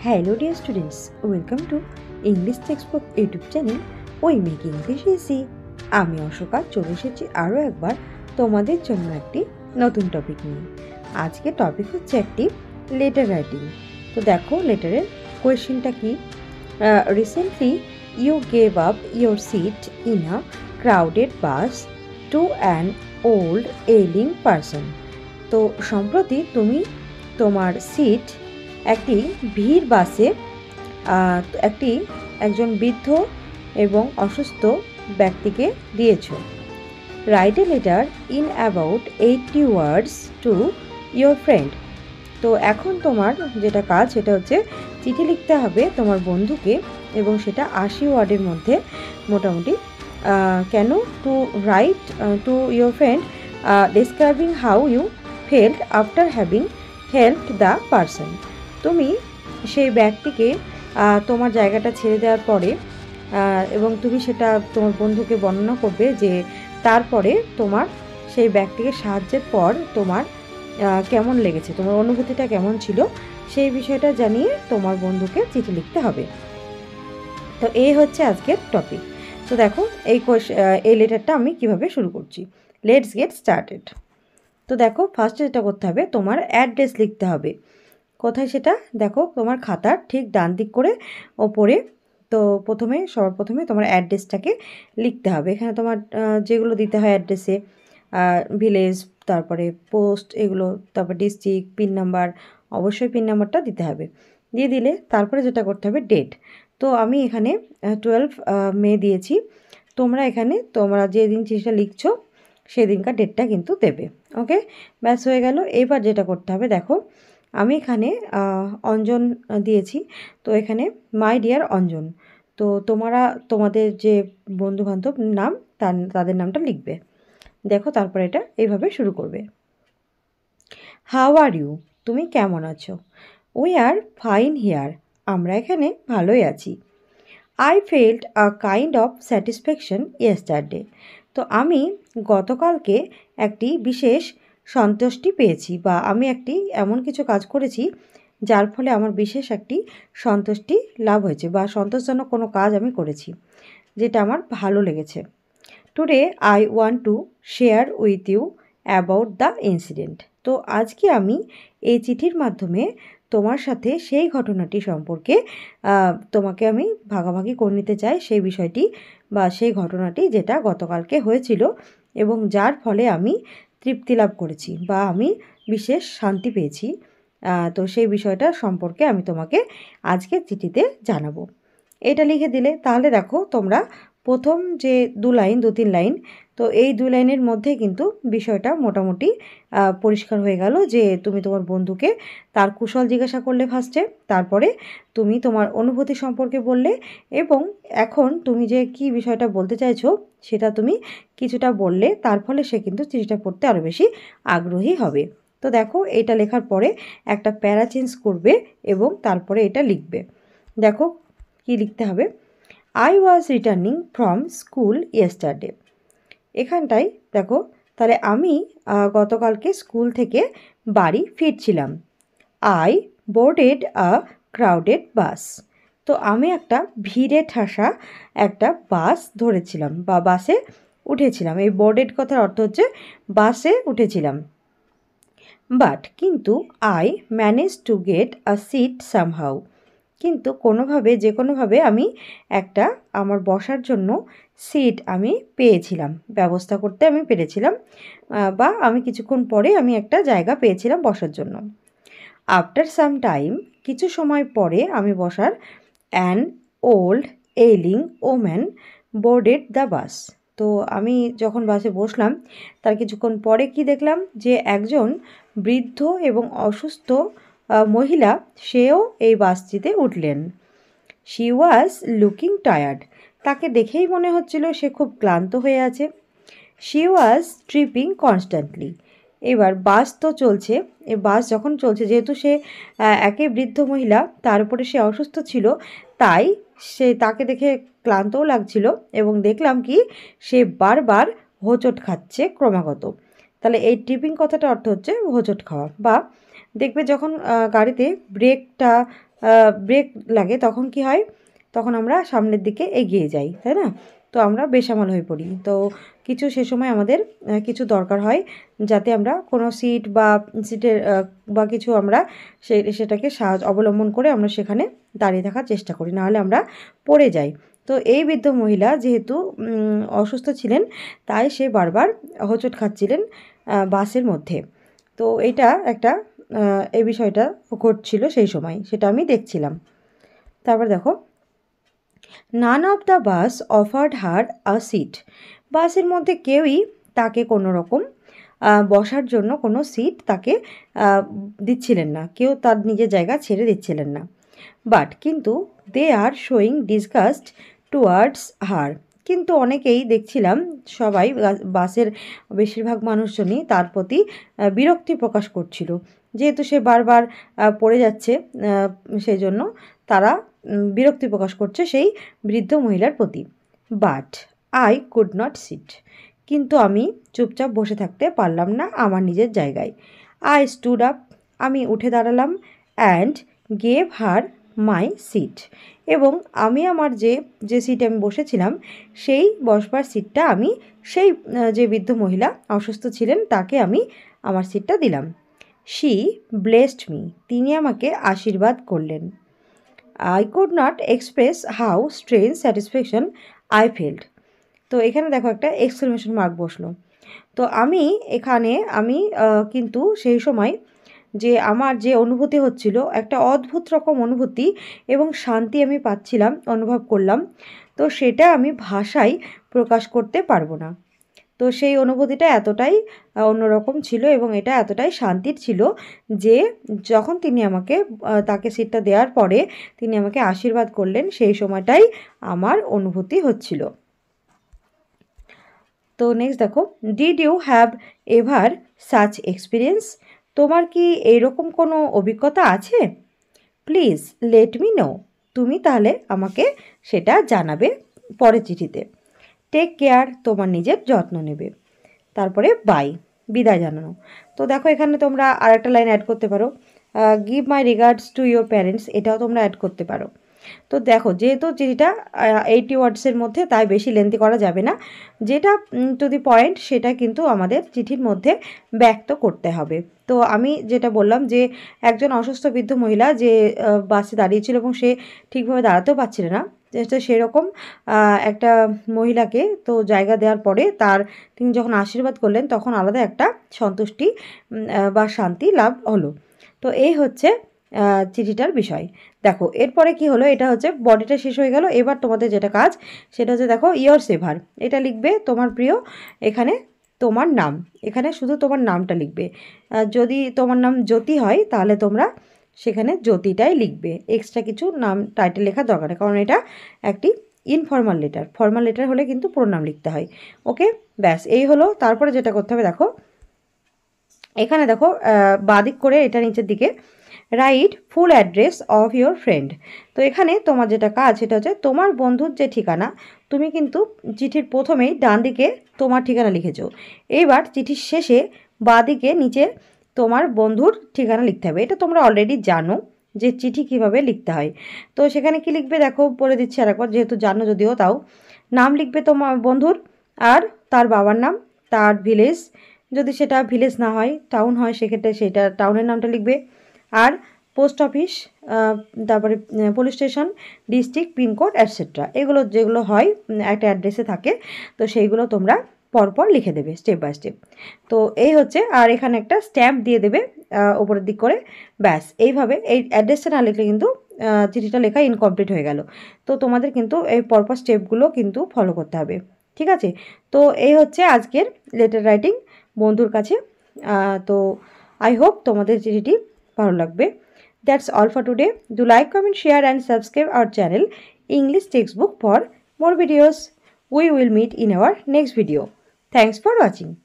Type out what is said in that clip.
Hello dear students, welcome to English Textbook YouTube channel ওই make English easy. আমি অশোকা চলে এসেছি আরও একবার তোমাদের জন্য একটি নতুন টপিক নিয়ে। আজকে টপিক হচ্ছে একটি লেটার রাইটিং। তো দেখো লেটারের কোয়েশ্চেনটা কি। Recently you gave up your seat in a crowded bus to an old ailing person. তো সম্প্রতি তুমি তোমার সিট একটি ভিড় বাসে একজন বৃদ্ধ এবং অসুস্থ ব্যক্তিকে দিয়েছ। Write a letter in about 80 words two your friend. তো এখন তোমার যেটা কাজ সেটা হচ্ছে চিঠি লিখতে হবে তোমার বন্ধুকে, এবং সেটা 80 ওয়ার্ডের মধ্যে মোটামুটি। Can to write to your friend describing how you felt after having helped the person. তুমি সেই ব্যক্তিকে তোমার জায়গাটা ছেড়ে দেওয়ার পরে এবং তুমি সেটা তোমার বন্ধুকে বর্ণনা করবে যে তারপরে তোমার সেই ব্যক্তিকে সাহায্যের পর তোমার কেমন লেগেছে, তোমার অনুভূতিটা কেমন ছিল, সেই বিষয়টা জানিয়ে তোমার বন্ধুকে চিঠি লিখতে হবে। তো এই হচ্ছে আজকের টপিক। তো দেখো এই লেটারটা আমি কিভাবে শুরু করছি। Let's get started. তো দেখো ফার্স্টে যেটা করতে হবে, তোমার অ্যাড্রেস লিখতে হবে। কোথায় সেটা দেখো, তোমার খাতার ঠিক ডান দিক করে ওপরে। তো সবার প্রথমে তোমার অ্যাড্রেসটাকে লিখতে হবে। এখানে তোমার যেগুলো দিতে হয় অ্যাড্রেসে, ভিলেজ, তারপরে পোস্ট, এগুলো, তারপর ডিস্ট্রিক্ট, পিন নাম্বার, অবশ্যই পিন নাম্বারটা দিতে হবে। দিয়ে দিলে তারপরে যেটা করতে হবে ডেট। তো আমি এখানে 12 মে দিয়েছি। তোমরা যেদিন চিঠিটা লিখছো সেদিনকার ডেটটা কিন্তু দেবে। ওকে, ব্যাস হয়ে গেল। এবার যেটা করতে হবে দেখো, আমি এখানে অঞ্জন দিয়েছি। তো এখানে মাই ডিয়ার অঞ্জন। তো তোমাদের যে বন্ধুবান্ধব নাম তাদের নামটা লিখবে। দেখো তারপরে এটা এইভাবে শুরু করবে। হাউ আর ইউ, তুমি কেমন আছো? উই আর ফাইন হিয়ার, আমরা এখানে ভালোই আছি। I felt a kind of satisfaction yesterday. তো আমি গতকালকে একটি বিশেষ সন্তুষ্টি পেয়েছি, বা আমি এমন কিছু কাজ করেছি যার ফলে আমার বিশেষ একটি সন্তুষ্টি লাভ হয়েছে, বা সন্তোষজনক কোনো কাজ আমি করেছি যেটা আমার ভালো লেগেছে। Today I want to share with you about the incident. তো আজকে আমি এই চিঠির মাধ্যমে তোমার সাথে সেই ঘটনাটি সম্পর্কে তোমাকে আমি ভাগাভাগি করে নিতে চাই, সেই বিষয়টি বা সেই ঘটনাটি যেটা গতকালকে হয়েছিল এবং যার ফলে আমি তৃপ্তি লাভ করেছি বা আমি বিশেষ শান্তি পেয়েছি। তো সেই বিষয়টা সম্পর্কে আমি তোমাকে আজকে চিঠিতে জানাবো। এটা লিখে দিলে তাহলে দেখো তোমরা প্রথম যে 2-3 লাইন, তো এই 2 লাইনের মধ্যে কিন্তু বিষয়টা মোটামুটি পরিষ্কার হয়ে গেল যে তুমি তোমার বন্ধুকে তার কুশল জিজ্ঞাসা করলে ফার্স্টে, তারপরে তুমি তোমার অনুভূতি সম্পর্কে বললে, এবং এখন তুমি যে কি বিষয়টা বলতে চাইছো সেটা তুমি কিছুটা বললে, তার ফলে সে কিন্তু চিঠিটা পড়তে আরও বেশি আগ্রহী হবে। তো দেখো এটা লেখার পরে একটা প্যারা চেঞ্জ করবে এবং তারপরে এটা লিখবে। দেখো কি লিখতে হবে, I was returning from school yesterday. এখানটায় দেখো, তাহলে আমি গতকালকে স্কুল থেকে বাড়ি ফিরছিলাম। আই বোর্ডেড আ ক্রাউডেড বাস। তো আমি একটা ভিড়ে ঠাসা একটা বাস ধরেছিলাম বা বাসে উঠেছিলাম। এই বোর্ডেড কথার অর্থ হচ্ছে বাসে উঠেছিলাম। বাট কিন্তু I manage to get a seat somehow. কিন্তু কোনোভাবে আমি আমার বসার জন্য সিট আমি পেয়েছিলাম, ব্যবস্থা করতে আমি পেরেছিলাম, বা আমি কিছুক্ষণ পরে আমি একটা জায়গা পেয়েছিলাম বসার জন্য। আফটার সাম টাইম, কিছু সময় পরে আমি বসার, an old এলিং woman boarded the bus. তো আমি যখন বাসে বসলাম তার কিছুক্ষণ পরে কি দেখলাম, যে একজন বৃদ্ধ এবং অসুস্থ মহিলা, সেও এই বাসটিতে উঠলেন। She was looking tired. তাকে দেখেই মনে হচ্ছিল সে খুব ক্লান্ত হয়ে আছে। She was tripping constantly. এবার বাস তো চলছে, বাস যখন চলছে, যেহেতু সে একে বৃদ্ধ মহিলা, তার উপরে সে অসুস্থ ছিল, তাই তাকে দেখে ক্লান্তও লাগছিল, এবং দেখলাম কি সে বারবার হোঁচট খাচ্ছে ক্রমাগত। তাহলে এই ট্রিপিং কথাটা অর্থ হচ্ছে হোঁচট খাওয়া, বা দেখবে যখন গাড়িতে ব্রেকটা ব্রেক লাগে তখন কি হয়, তখন আমরা সামনের দিকে এগিয়ে যাই, তাই না? তো আমরা বেসামাল হয়ে পড়ি। তো কিছু সে সময় আমাদের কিছু দরকার হয় যাতে আমরা কোনো সিট বা সিটের বা কিছু আমরা সেটাকে অবলম্বন করে আমরা সেখানে দাঁড়িয়ে থাকার চেষ্টা করি, নাহলে আমরা পড়ে যাই। তো এই বৃদ্ধ মহিলা যেহেতু অসুস্থ ছিলেন, তাই সে বারবার হোঁচট খাচ্ছিলেন বাসের মধ্যে। তো এটা একটা এই বিষয়টা ঘটছিল সেই সময়, সেটা আমি দেখছিলাম। তারপর দেখো, none of the bus offered her a seat. বাসের মধ্যে কেউই তাকে কোনো রকম বসার জন্য কোনো সিট তাকে দিচ্ছিলেন না, কেউ তার নিজের জায়গা ছেড়ে দিচ্ছিলেন না। বাট কিন্তু দে আর শোয়িং ডিসগাস্ট টুয়ার্ডস হার। কিন্তু অনেকেই দেখছিলাম, সবাই বাসের বেশিরভাগ মানুষজনই তার প্রতি বিরক্তি প্রকাশ করছিল, যেহেতু সে বারবার পড়ে যাচ্ছে, সেই জন্য তারা বিরক্তি প্রকাশ করছে সেই বৃদ্ধ মহিলার প্রতি। But I could not seat. কিন্তু আমি চুপচাপ বসে থাকতে পারলাম না আমার নিজের জায়গায়। I stood up. আমি উঠে দাঁড়ালাম and gave her my seat. এবং আমি আমার যে সিটে আমি বসেছিলাম সেই বসবার সিটটা আমি সেই যে বৃদ্ধ মহিলা অসুস্থ ছিলেন তাকে আমি আমার সিটটা দিলাম। She blessed me. তিনি আমাকে আশীর্বাদ করলেন। I could not express how strange satisfaction I felt. তো এখানে দেখো একটা এক্সক্লেমেশন মার্ক বসলো। তো আমি কিন্তু সেই সময় যে আমার যে অনুভূতি হচ্ছিল, একটা অদ্ভুত রকম অনুভূতি এবং শান্তি আমি পাচ্ছিলাম, অনুভব করলাম। তো সেটা আমি ভাষায় প্রকাশ করতে পারবো না। তো সেই অনুভূতিটা এতটাই অন্যরকম ছিল এবং এটা এতটাই শান্তির ছিল যে যখন তিনি আমাকে তাকে সিটটা দেওয়ার পরে তিনি আমাকে আশীর্বাদ করলেন, সেই সময়টাই আমার অনুভূতি হচ্ছিল। তো নেক্সট দেখো, did you have ever such experience? তোমার কি এইরকম কোনো অভিজ্ঞতা আছে? Please let me know. তুমি তাহলে আমাকে সেটা জানাবে পরের চিঠিতে। Take care. তোমার নিজের যত্ন নেবে। তারপরে বাই, বিদায় জানানো। তো দেখো এখানে তোমরা আর একটা লাইন অ্যাড করতে পারো, give my regards to your parents. এটাও তোমরা অ্যাড করতে পারো। তো দেখো যেহেতু চিঠিটা 80 ওয়ার্ডসের মধ্যে, তাই বেশি লেন্থি করা যাবে না। যেটা টু দি পয়েন্ট সেটা কিন্তু আমাদের চিঠির মধ্যে ব্যক্ত করতে হবে। তো আমি যেটা বললাম যে একজন অসুস্থ বৃদ্ধ মহিলা যে বাসে দাঁড়িয়েছিল এবং সে ঠিকভাবে দাঁড়াতেও পারছিল না, তো সেরকম একটা মহিলাকে তো জায়গা দেওয়ার পরে তিনি যখন আশীর্বাদ করলেন তখন আলাদা একটা সন্তুষ্টি বা শান্তি লাভ হলো। তো এই হচ্ছে চিঠিটার বিষয়। দেখো এরপরে কি হলো, এটা হচ্ছে বডিটা শেষ হয়ে গেল। এবার তোমাদের যেটা কাজ সেটা হচ্ছে, দেখো ইয়োর সেভার, এটা লিখবে তোমার প্রিয়। এখানে তোমার নাম, এখানে শুধু তোমার নামটা লিখবে। যদি তোমার নাম জ্যোতি হয় তাহলে তোমরা সেখানে জ্যোতিটাই লিখবে, এক্সট্রা কিছু নাম টাইটেল লেখার দরকার নেই, কারণ এটা একটি ইনফর্মাল লেটার। ফর্মাল লেটার হলে কিন্তু পুরো নাম লিখতে হয়। ওকে, ব্যাস এই হলো। তারপরে যেটা করতে হবে, দেখো এখানে দেখো বাদিক করে এটা নিচের দিকে, right full address of your friend. তো এখানে তোমার যেটা কাজ সেটা হচ্ছে তোমার বন্ধুর যে ঠিকানা, তুমি কিন্তু চিঠির প্রথমেই ডান দিকে তোমার ঠিকানা লিখেছো, এইবার চিঠির শেষে বাদিকে নিচে তোমার বন্ধুর ঠিকানা লিখতে হবে। এটা তোমরা অলরেডি জানো যে চিঠি কিভাবে লিখতে হয়। তো সেখানে কি লিখবে দেখো বলে দিচ্ছি আরেকবার, যেহেতু জানো যদিও, তাও নাম লিখবে তোমার বন্ধুর, আর তার বাবার নাম, তার ভিলেজ, যদি সেটা ভিলেজ না হয় টাউন হয় সেক্ষেত্রে সেটা টাউনের নামটা লিখবে, আর পোস্ট অফিস, তারপরে police station, district, pincode etcetera, এগুলো যেগুলো হয় একটা অ্যাড্রেসে থাকে, তো সেইগুলো তোমরা পরপর লিখে দেবে স্টেপ বাই স্টেপ। তো এই হচ্ছে, আর এখানে একটা স্ট্যাম্প দিয়ে দেবে ওপরের দিক করে। ব্যাস এইভাবে, এই অ্যাড্রেসটা না লিখলে কিন্তু চিঠিটা লেখা ইনকমপ্লিট হয়ে গেল। তো তোমাদের কিন্তু এই পরপর স্টেপগুলো কিন্তু ফলো করতে হবে, ঠিক আছে? তো এই হচ্ছে আজকের লেটার রাইটিং বন্ধুর কাছে। তো আই হোপ তোমাদের চিঠিটি ভালো লাগবে। That's all for today. Do like, comment, share and subscribe our channel English Textbook for more videos. We will meet in our next video. Thanks for watching.